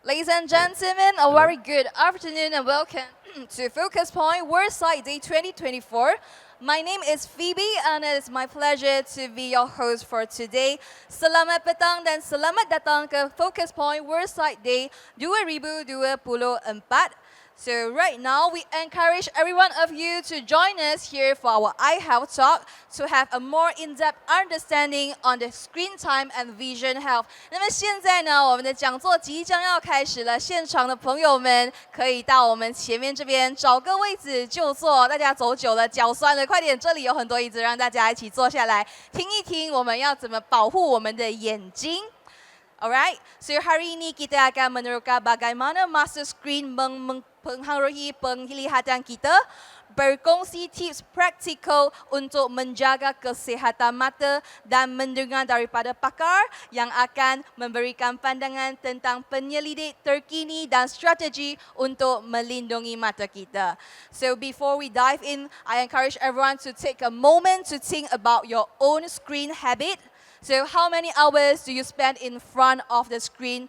Ladies and gentlemen, a very good afternoon and welcome to Focus Point Worksite Day 2024. My name is Phoebe and it is my pleasure to be your host for today. Selamat petang dan selamat datang ke Focus Point Worksite Day 2024. So right now, we encourage every one of you to join us here for our eye health talk to have a more in-depth understanding on the screen time and vision health. 那么现在呢，我们的讲座即将要开始了，现场的朋友们可以到我们前面这边找个位置就坐。大家走久了脚酸了，快点，这里有很多椅子，让大家一起坐下来听一听我们要怎么保护我们的眼睛。Alright, so hari ini kita akan meneroka bagaimana master screen mempengaruhi penglihatan kita, berkongsi tips praktikal untuk menjaga kesihatan mata dan mendengar daripada pakar yang akan memberikan pandangan tentang penyelidik terkini dan strategi untuk melindungi mata kita. So before we dive in, I encourage everyone to take a moment to think about your own screen habit. So how many hours do you spend in front of the screen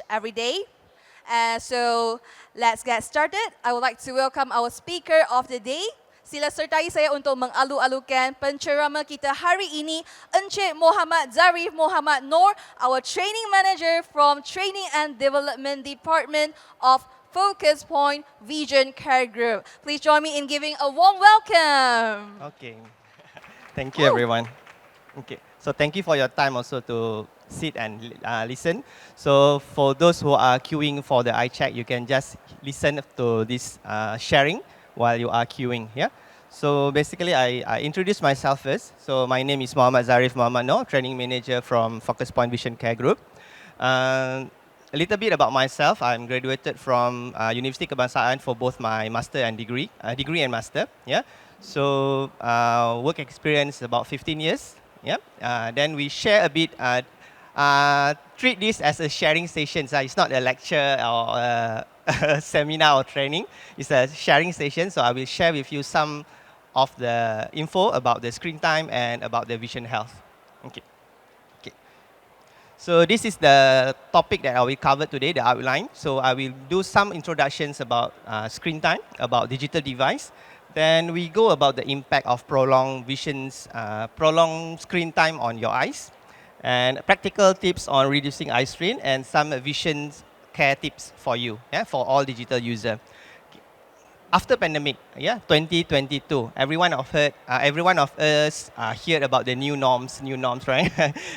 every day? So let's get started. I would like to welcome our speaker of the day. Sila sertai saya untuk mengalu-alukan pencerama kita hari ini, Encik Muhammad Zharif Muhammad Noor, our training manager from Training and Development Department of Focus Point Vision Care Group. Please join me in giving a warm welcome. Okay. Thank you, everyone. Okay. So thank you for your time also to sit and listen. So for those who are queuing for the eye check, you can just listen to this sharing while you are queuing. Yeah. So basically, I introduce myself first. So my name is Muhammad Zharif Muhammad Noor, training manager from Focus Point Vision Care Group. A little bit about myself. I'm graduated from University Kebangsaan for both my master and degree and master. Yeah. So work experience about 15 years. Yeah. Then we share a bit. Treat this as a sharing session. So it's not a lecture or a seminar or training. It's a sharing session. So I will share with you some of the info about the screen time and about the vision health. Okay. Okay. So this is the topic that I will cover today, the outline. So I will do some introductions about screen time, about digital device. Then we go about the impact of prolonged screen time on your eyes, and practical tips on reducing eye strain, and some vision care tips for you, yeah, for all digital user. After pandemic, yeah, 2022, everyone of us heard about the new norms, right?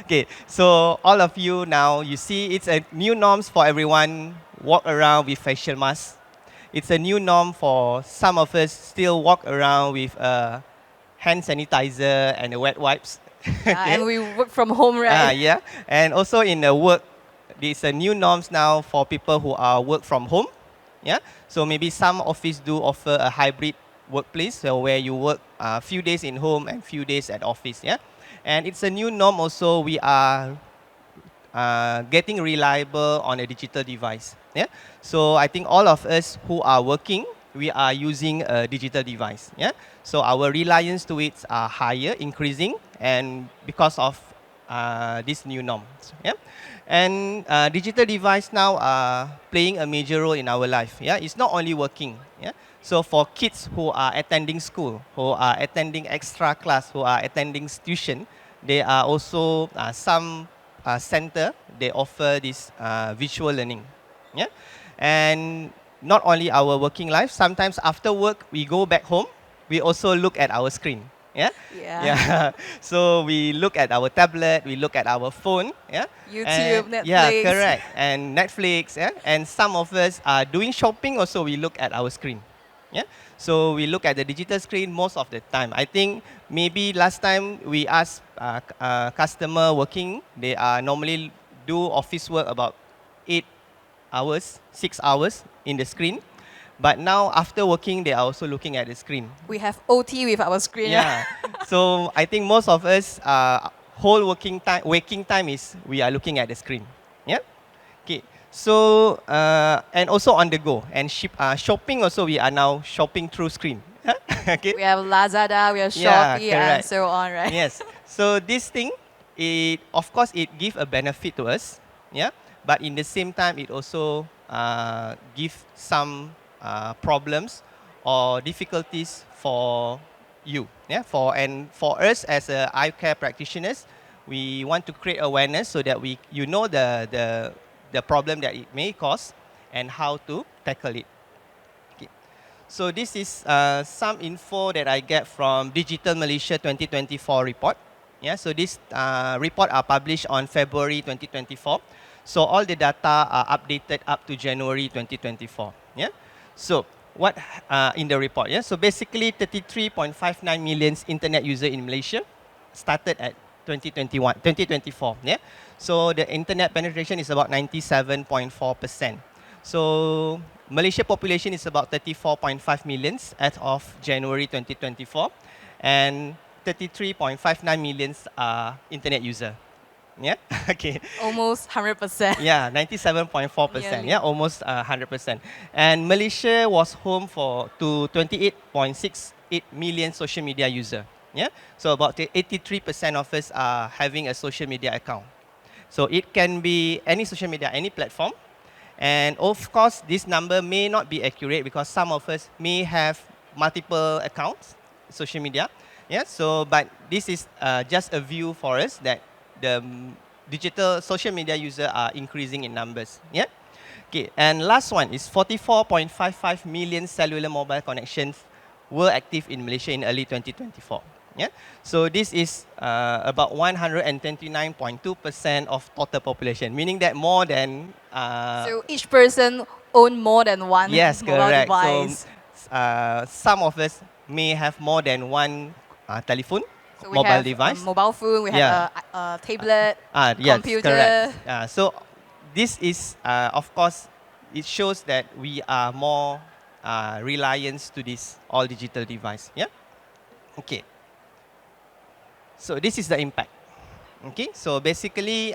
Okay, so all of you now, you see it's a new norms for everyone, walk around with facial masks. It's a new norm for some of us still walk around with hand sanitizer and wet wipes. Okay. And we work from home, right? Yeah, and also in the work, there's a new norms now for people who are work from home. Yeah, so maybe some office do offer a hybrid workplace, so where you work a few days in home and few days at office. Yeah, and it's a new norm also. We are getting reliable on a digital device. Yeah, so I think all of us who are working, we are using a digital device. Yeah, so our reliance to it are higher, increasing, and because of these new norms. Yeah, and digital device now are playing a major role in our life. Yeah, it's not only working. Yeah, so for kids who are attending school, who are attending extra class, who are attending tuition, there are also some center, they offer this visual learning. Yeah, and not only our working life, sometimes after work, we go back home, we also look at our screen. Yeah? Yeah. So we look at our tablet, we look at our phone. Yeah? YouTube, and, Netflix. Yeah, correct. And Netflix. Yeah? And some of us are doing shopping, also we look at our screen. Yeah? So we look at the digital screen most of the time. I think maybe last time we asked customer working, they are normally do office work about 8 hours, 6 hours in the screen. But now after working, they are also looking at the screen. We have OT with our screen. Yeah. So I think most of us, whole waking time is we are looking at the screen. Yeah. Okay. So and also on the go, and shopping also, we are now shopping through screen. Okay. We have Lazada, we have Shopee, and so on, right? Yes. So this thing, of course, it gives a benefit to us. Yeah. but in the same time, it also gives some problems or difficulties for you. Yeah, for us as eye care practitioners, we want to create awareness so that you know the problem that it may cause and how to tackle it. Okay. So this is some info that I get from Digital Malaysia 2024 report. Yeah, so this report are published on February 2024. So all the data are updated up to January 2024. Yeah. So what in the report? Yeah. So basically 33.59 million internet user in Malaysia started at 2024. Yeah. So the internet penetration is about 97.4%. So Malaysia population is about 34.5 million as of January 2024, and 33.59 million are internet user. Yeah. Okay. Almost 100%. Yeah, 97.4%. Nearly. Yeah, almost 100%. And Malaysia was home to 28.68 million social media user. Yeah. So about 83% of us are having a social media account. So it can be any social media, any platform. And of course, this number may not be accurate because some of us may have multiple accounts, social media. Yeah. So, but this is just a view for us that the digital social media users are increasing in numbers. Yeah. Okay. And last one is 44.55 million cellular mobile connections were active in Malaysia in early 2024. Yeah. So this is about 129.2% of total population, meaning that more than So each person own more than one yes, mobile correct. device. So some of us may have more than one telephone, So we mobile have device. mobile phone, we Yeah. have a tablet, Yes, computer. correct. So this is, of course, it shows that we are more reliant to this all digital device. Yeah. Okay. So this is the impact. Okay. So basically,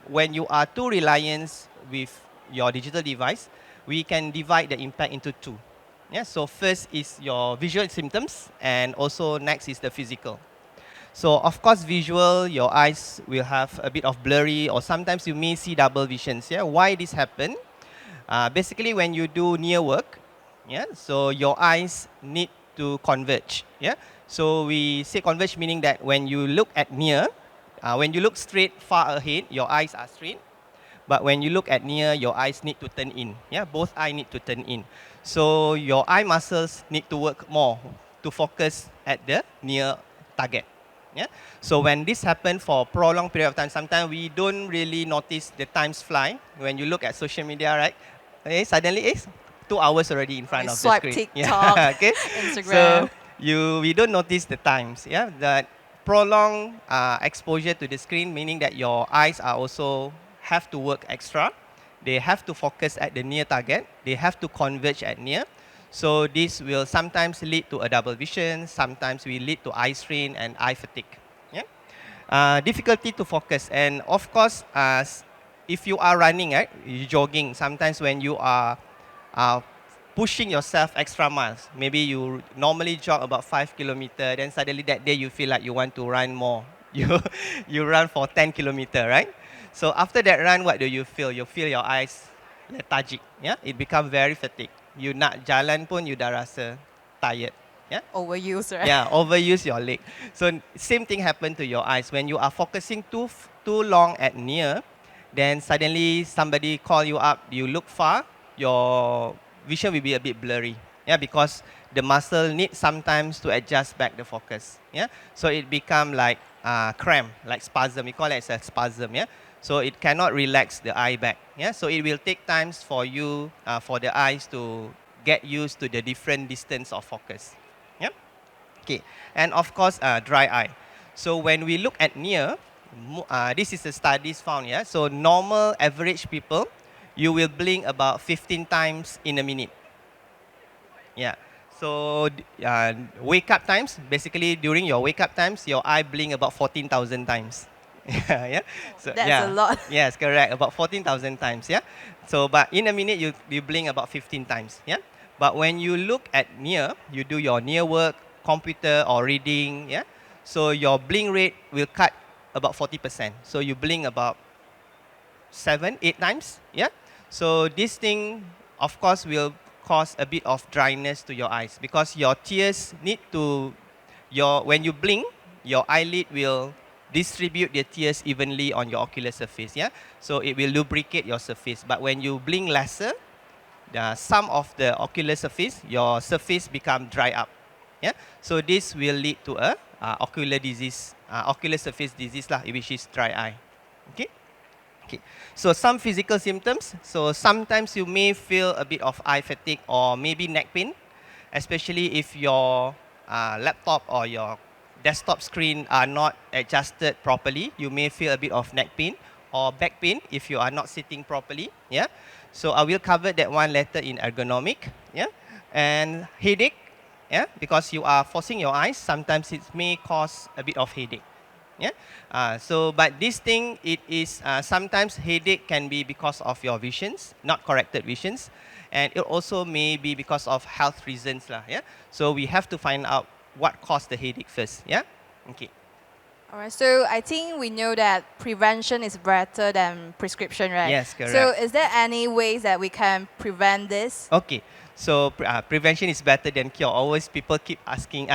when you are too reliant with your digital device, we can divide the impact into two. Yeah. So first is your visual symptoms, and also next is the physical. So of course, visual, your eyes will have a bit of blurry, or sometimes you may see double visions. Yeah. Why this happen? Basically, when you do near work, yeah, so your eyes need to converge. Yeah. So we say converge meaning that when you look at near, when you look straight far ahead, your eyes are straight. But when you look at near, your eyes need to turn in. Yeah, both eyes need to turn in. So your eye muscles need to work more to focus at the near target. Yeah. So when this happens for a prolonged period of time, sometimes we don't really notice the times fly. When you look at social media, right? Suddenly it's 2 hours already in front We of the swipe screen. TikTok, Yeah. Okay. So Instagram. we don't notice the times. Yeah. That prolonged exposure to the screen, meaning that your eyes are also have to work extra. They have to focus at the near target. They have to converge at near. So this will sometimes lead to a double vision. Sometimes will lead to eye strain and eye fatigue. Yeah. Difficulty to focus, and of course, if you are running, right, you jogging. Sometimes when you are uh, pushing yourself extra miles, maybe you normally jog about 5 kilometers, then suddenly that day you feel like you want to run more. You run for 10 kilometers, right? So after that run, what do you feel? You feel your eyes lethargic. Yeah, it becomes very fatigued. You nak jalan pun you dah rasa tired. Yeah. Overuse, right? Yeah, overuse your leg. So same thing happened to your eyes. When you are focusing too long at near, then suddenly somebody call you up, you look far, your vision will be a bit blurry. Yeah, because the muscle needs sometimes to adjust back the focus. Yeah, so it become like cramp, like spasm. We call it as a spasm. Yeah, so it cannot relax the eye back. Yeah, so it will take times for you, for the eyes to get used to the different distance of focus. Yeah. Okay, and of course, dry eye. So when we look at near, this is the studies found. Yeah, so normal average people, you will blink about 15 times in a minute. Yeah. So wake up times, basically during your wake up times, your eye blink about 14,000 times. Yeah. So That's yeah. a lot. Yes, correct. About 14,000 times. Yeah. So but in a minute you blink about 15 times. Yeah. But when you look at near, you do your near work, computer or reading. Yeah. So your blink rate will cut about 40%. So you blink about 7, 8 times. Yeah. So this thing, of course, will cause a bit of dryness to your eyes because your tears need to, when you blink, your eyelid will distribute the tears evenly on your ocular surface. Yeah. So it will lubricate your surface. But when you blink lesser, some of the ocular surface, your surface become dry up. Yeah. So this will lead to a ocular disease, ocular surface disease lah, which is dry eye. Okay. Okay. So some physical symptoms. So sometimes you may feel a bit of eye fatigue or maybe neck pain, especially if your laptop or your desktop screen are not adjusted properly. You may feel a bit of neck pain or back pain if you are not sitting properly. Yeah. So I will cover that one later in ergonomic. Yeah. And headache. Yeah. Because you are forcing your eyes, sometimes it may cause a bit of headache. Yeah. But this thing, it is sometimes headache can be because of your visions, not corrected visions, and it also may be because of health reasons lah. Yeah. So we have to find out what caused the headache first. Yeah. Okay. All right, so I think we know that prevention is better than prescription, right? Yes, correct. So is there any ways that we can prevent this? Okay. So prevention is better than cure. Always people keep asking,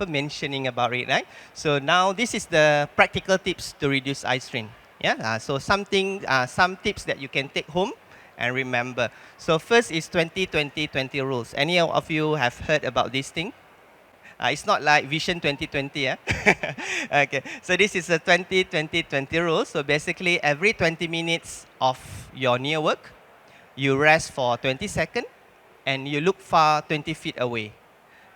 mentioning about it, right? So now this is the practical tips to reduce eye strain. Yeah. So some tips that you can take home and remember. So first is 20-20-20 rules. Any of you have heard about this thing? It's not like Vision 2020, yeah? Okay, so this is a 20-20-20 rule. So basically, every 20 minutes of your near work, you rest for 20 seconds, and you look far 20 feet away.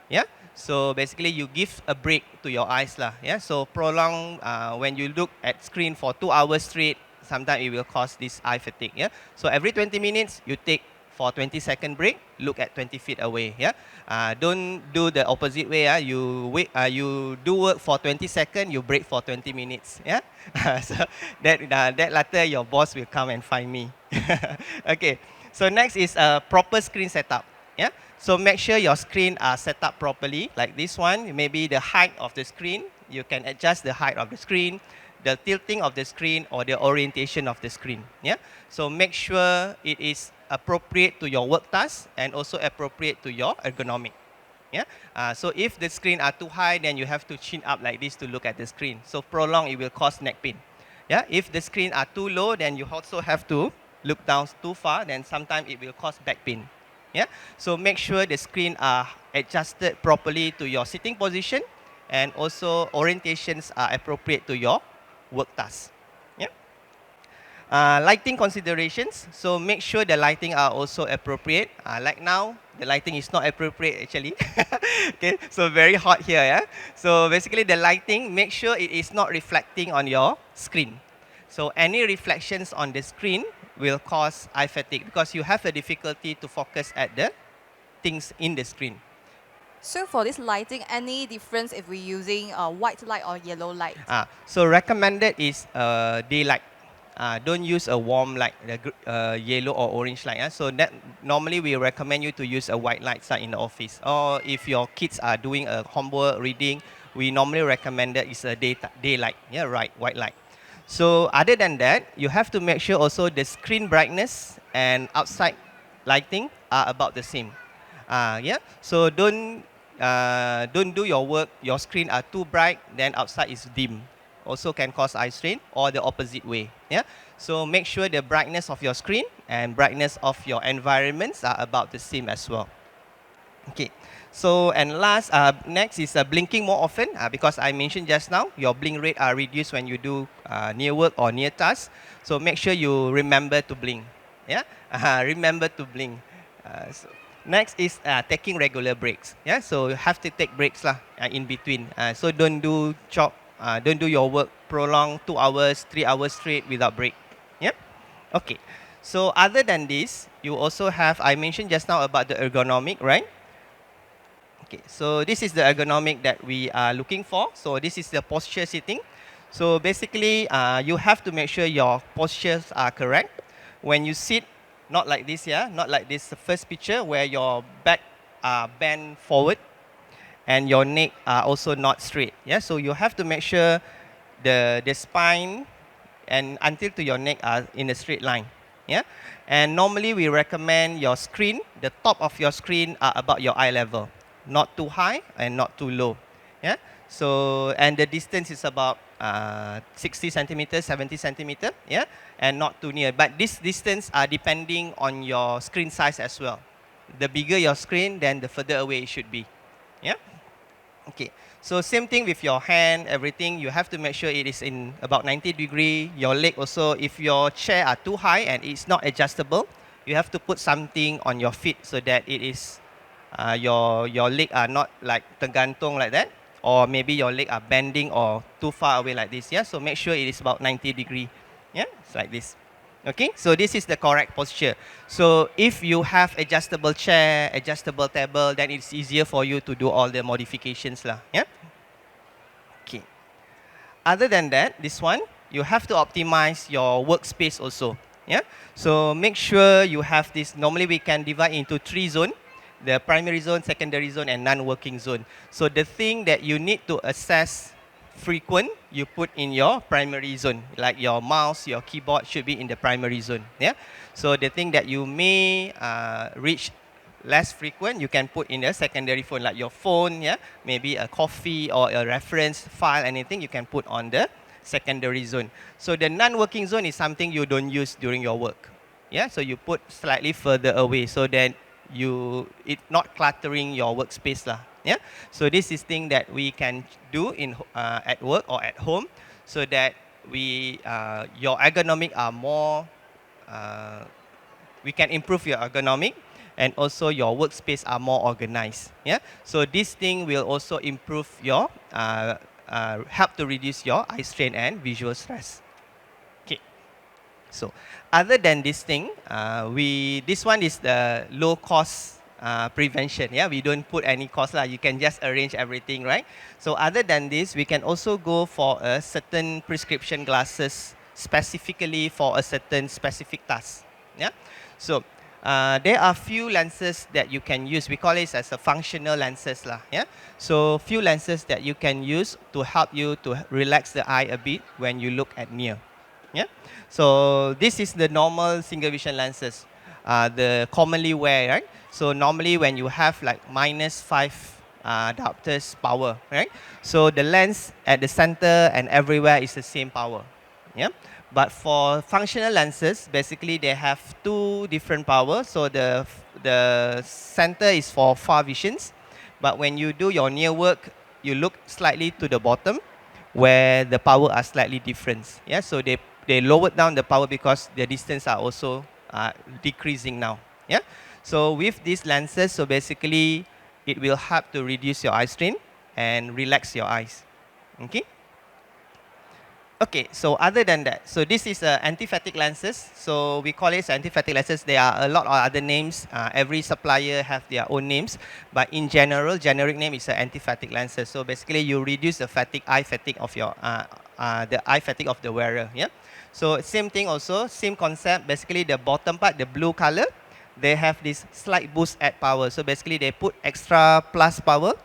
Yeah? So basically, you give a break to your eyes lah. Yeah? So prolong, when you look at screen for 2 hours straight, sometimes it will cause this eye fatigue. Yeah? So every 20 minutes, you take for 20-second break, look at 20 feet away. Yeah, don't do the opposite way. You wait. You do work for 20 seconds, you break for 20 minutes. Yeah, so that later your boss will come and find me. Okay. So next is a proper screen setup. Yeah. So make sure your screen are set up properly. Like this one, maybe the height of the screen. You can adjust the height of the screen, the tilting of the screen, or the orientation of the screen. Yeah. So make sure it is appropriate to your work task and also appropriate to your ergonomic. Yeah. So if the screen are too high, then you have to chin up like this to look at the screen. So prolong, it will cause neck pain. Yeah. If the screen are too low, then you also have to look down too far. Then sometimes it will cause back pain. Yeah. So make sure the screen are adjusted properly to your sitting position, and also orientations are appropriate to your work task. Lighting considerations. So make sure the lighting are also appropriate. Like now, the lighting is not appropriate actually. Okay, so very hot here. Yeah. So basically, the lighting, make sure it is not reflecting on your screen. So any reflections on the screen will cause eye fatigue because you have a difficulty to focus at the things in the screen. So for this lighting, any difference if we're using white light or yellow light? So recommended is daylight. Don't use a warm light, yellow or orange light. So that normally we recommend you to use a white light in the office. Or if your kids are doing a homework reading, we normally recommend that is a daylight. Yeah, right, white light. So other than that, you have to make sure also the screen brightness and outside lighting are about the same. Yeah. So don't do your work. Your screen are too bright, then outside is dim. Also can cause eye strain, or the opposite way. Yeah. So make sure the brightness of your screen and brightness of your environments are about the same as well. Okay. So and last, next is blinking more often because I mentioned just now your blink rate are reduced when you do near work or near tasks. So make sure you remember to blink. Yeah. Remember to blink. Next is taking regular breaks. Yeah. So you have to take breaks in between. So don't do don't do your work prolonged 2 hours, 3 hours straight without break. Yep. Okay. So other than this, you also have, I mentioned just now about the ergonomic, right? Okay. So this is the ergonomic that we are looking for. So this is the posture sitting. So basically, you have to make sure your postures are correct. When you sit, not like this, yeah, not like this first picture where your back bend forward, and your neck are also not straight. Yeah, so you have to make sure the spine and until to your neck are in a straight line. Yeah, and normally we recommend your screen, the top of your screen are about your eye level, not too high and not too low. Yeah, so and the distance is about 60 centimeters, 70 centimeter. Yeah, and not too near. But this distance are depending on your screen size as well. The bigger your screen, then the further away it should be. Yeah. Okay, so same thing with your hand, everything. You have to make sure it is in about 90 degree. Your leg also, if your chair are too high and it's not adjustable, you have to put something on your feet so that it is, your leg are not like tergantung like that. Or maybe your leg are bending or too far away like this. Yeah, so make sure it is about 90 degree. Yeah, it's like this. Okay, so this is the correct posture. So if you have adjustable chair, adjustable table, then it's easier for you to do all the modifications lah. Yeah. Okay. Other than that, this one, you have to optimize your workspace also. Yeah. So make sure you have this. Normally we can divide into 3 zones: the primary zone, secondary zone, and non-working zone. So the thing that you need to assess frequent, you put in your primary zone. Like your mouse, your keyboard should be in the primary zone. Yeah. So the thing that you may reach less frequent, you can put in a secondary phone, like your phone. Yeah. Maybe a coffee or a reference file, anything you can put on the secondary zone. So the non-working zone is something you don't use during your work. Yeah. So you put slightly further away so that it not cluttering your workspace lah. Yeah, so this is thing that we can do in at work or at home, so that your ergonomic are more. We can improve your ergonomic, and also your workspace are more organized. Yeah, so this thing will also improve your help to reduce your eye strain and visual stress. Okay. So other than this thing, this one is the low cost prevention. Yeah, we don't put any cost lah. You can just arrange everything, right? So other than this, we can also go for a certain prescription glasses specifically for a certain specific task. Yeah. So there are few lenses that you can use. We call it as a functional lenses lah. Yeah. So few lenses that you can use to help you to relax the eye a bit when you look at near. Yeah. So this is the normal single vision lenses, the commonly wear, right? So normally when you have like -5 diopters power, right? So the lens at the center and everywhere is the same power. Yeah. But for functional lenses, basically they have 2 different powers. So the center is for far visions, but when you do your near work, you look slightly to the bottom, where the power are slightly different. Yeah. So they lowered down the power because the distance are also decreasing now. Yeah. So with these lenses, so basically it will help to reduce your eye strain and relax your eyes. Okay. Okay, so other than that, so this is anti-fatigue lenses. So we call it anti-fatigue lenses. There are a lot of other names. Every supplier have their own names, but in general, generic name is anti-fatigue lenses. So basically, you reduce the eye fatigue of your the eye fatigue of the wearer. Yeah. So same thing also, same concept. Basically, the bottom part, the blue color, they have this slight boost at power. So basically, they put extra plus power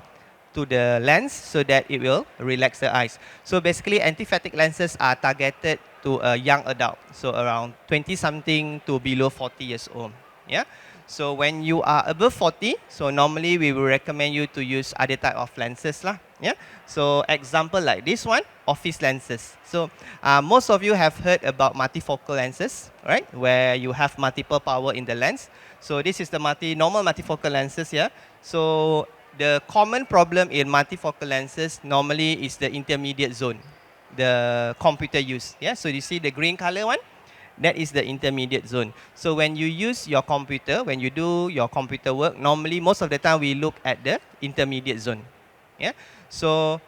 to the lens so that it will relax the eyes. So basically, anti-fatigue lenses are targeted to a young adult, so around 20-something to below 40 years old. Yeah. So when you are above 40, so normally we will recommend you to use other type of lenses lah. Yeah. So example like this one, office lenses. So most of you have heard about multifocal lenses, right? Where you have multiple power in the lens. So this is the normal multifocal lenses here. So the common problem in multifocal lenses normally is the intermediate zone, the computer use. Yeah, so you see the green color one, that is the intermediate zone. So when you use your computer, when you do your computer work, normally most of the time we look at the intermediate zone. Yeah, so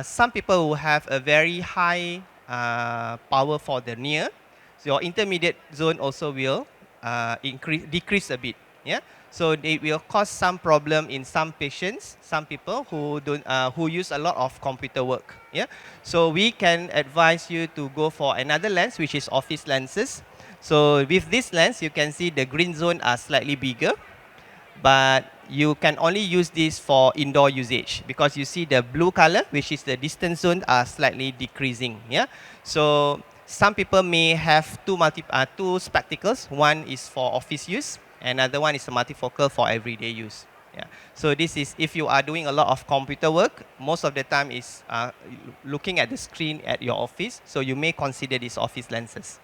some people who have a very high power for the near, so your intermediate zone also will decrease a bit. Yeah. So it will cause some problem in some patients, some people who use a lot of computer work. Yeah. So we can advise you to go for another lens, which is office lenses. So with this lens, you can see the green zone are slightly bigger, but you can only use this for indoor usage because you see the blue color, which is the distance zone, are slightly decreasing. Yeah. So some people may have two spectacles. One is for office use, another one is a multifocal for everyday use. Yeah. So this is if you are doing a lot of computer work, most of the time is looking at the screen at your office. So you may consider these office lenses.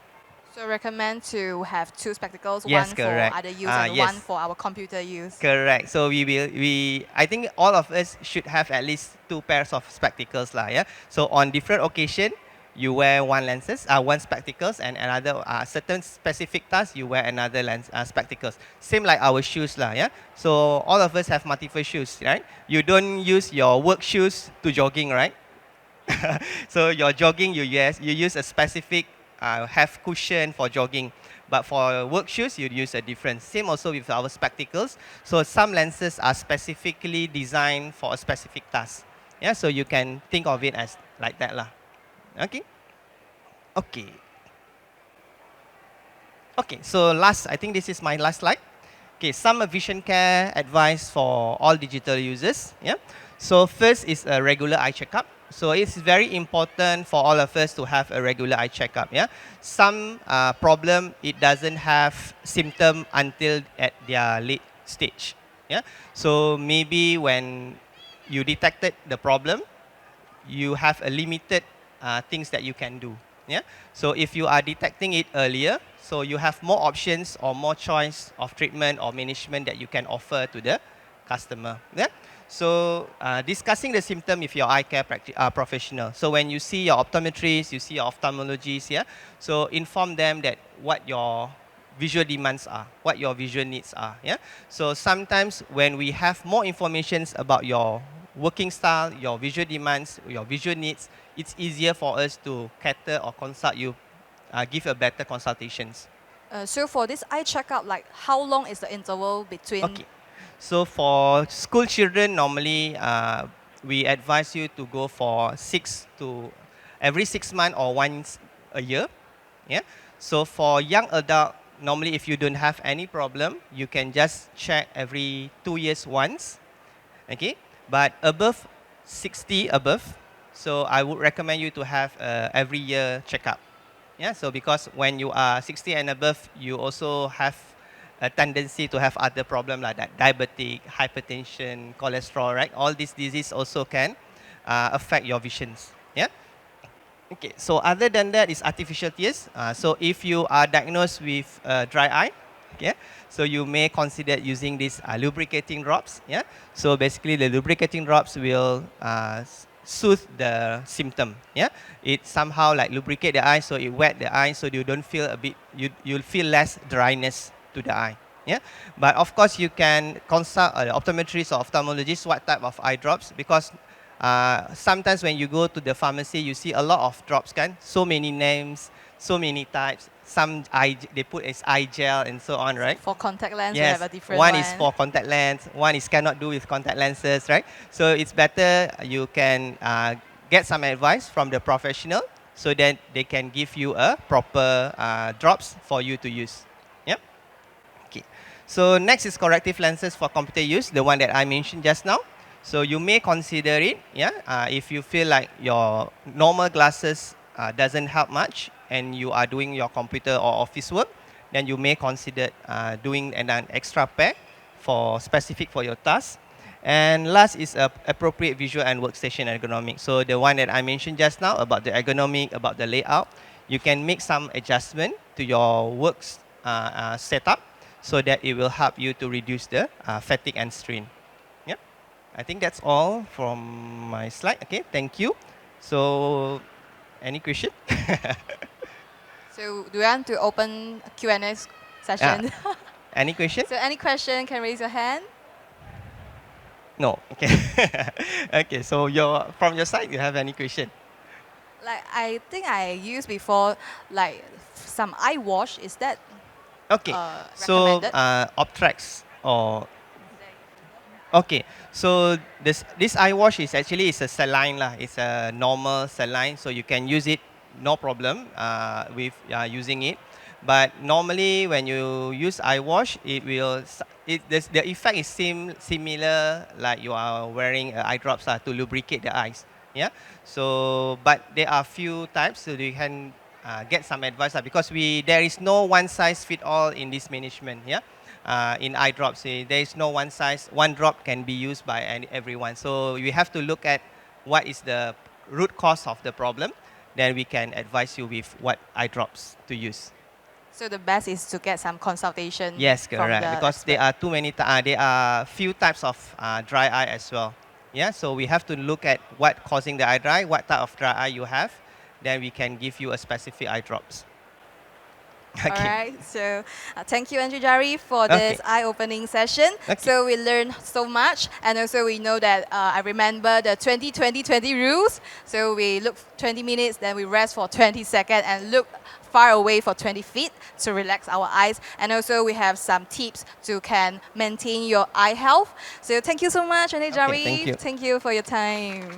So recommend to have two spectacles, Yes, one for correct. other use and Yes. one for our computer use. Correct. So I think all of us should have at least two pairs of spectacles lah. Yeah. So on different occasion, you wear one spectacles, and another certain specific task you wear another spectacles. Same like our shoes lah. Yeah. So all of us have multiple shoes, right? You don't use your work shoes to jogging, right? So your jogging, you use a specific have cushion for jogging, but for work shoes you use a different. Same also with our spectacles. So some lenses are specifically designed for a specific task. Yeah, so you can think of it as like that lah. Okay. Okay. Okay. So I think this is my last slide. Okay, some vision care advice for all digital users. Yeah. So first is a regular eye checkup. So it's very important for all of us to have a regular eye checkup. Yeah. Some problem it doesn't have symptom until at their late stage. Yeah. So maybe when you detected the problem, you have a limited things that you can do. Yeah. So if you are detecting it earlier, so you have more options or more choice of treatment or management that you can offer to the customer. Yeah. So discussing the symptom with your eye care professional. So when you see your optometrist, you see your ophthalmologist, yeah. So inform them that what your visual demands are, what your visual needs are. Yeah. So sometimes when we have more information about your working style, your visual demands, your visual needs, it's easier for us to cater or consult you, give a better consultations. So for this eye checkup, like how long is the interval between? Okay. So for school children, normally we advise you to go for every 6 months or once a year. Yeah. So for young adult, normally if you don't have any problem, you can just check every 2 years once. Okay. But above 60 above, so I would recommend you to have every year checkup. Yeah. So because when you are 60 and above, you also have a tendency to have other problems like that, diabetic, hypertension, cholesterol, right? All these diseases also can affect your visions. Yeah. Okay. So other than that is artificial tears. So if you are diagnosed with dry eye, yeah, so you may consider using these lubricating drops. Yeah. So basically, the lubricating drops will soothe the symptom. Yeah. It somehow like lubricate the eye, so it wet the eye, so you don't feel you'll feel less dryness to the eye. Yeah. But of course, you can consult an optometrist or ophthalmologist what type of eye drops, because sometimes when you go to the pharmacy, you see a lot of drops, kan? So many names, so many types. Some they put as eye gel and so on, right? For contact lens, Yes. we have a different one is for contact lens, one is cannot do with contact lenses, right? So it's better you can get some advice from the professional, so that they can give you a proper drops for you to use. Yep. Okay. So next is corrective lenses for computer use, the one that I mentioned just now. So you may consider it, yeah. If you feel like your normal glasses doesn't help much, and you are doing your computer or office work, then you may consider doing an extra pair specific for your task. And last is appropriate visual and workstation ergonomics. So the one that I mentioned just now about the ergonomic, about the layout, you can make some adjustment to your works setup, so that it will help you to reduce the fatigue and strain. Yep. I think that's all from my slide. Okay, thank you. So, any question? So do you want to open a Q&A session? Any question? So any question, can raise your hand. No. Okay. Okay. So from your side, you have any question? Like I think I used before, like some eye wash. Is that Okay. So recommended? Optrex or okay. So this eye wash is actually a saline lah. It's a normal saline, so you can use it no problem with using it. But normally when you use eye wash, the effect is similar like you are wearing eye drops to lubricate the eyes. Yeah. So but there are few types, so you can get some advice because there is no one size fit all in this management. Yeah, in eye drops, there is no one drop can be used by everyone. So we have to look at what is the root cause of the problem. Then we can advise you with what eye drops to use. So the best is to get some consultation. Yes, from correct. the Because expert. there are too many. There are few types of dry eye as well. Yeah, so we have to look at what causing the eye dry, what type of dry eye you have. Then we can give you a specific eye drops. All right. So thank you, Andrew Zharif, for Okay. this eye-opening session. Okay. So we learned so much, and also we know that I remember the 20-20-20 rules. So we look 20 minutes, then we rest for 20 seconds, and look far away for 20 feet to relax our eyes. And also we have some tips to can maintain your eye health. So thank you so much, Andrew Okay, Zharif. thank you. Thank you for your time.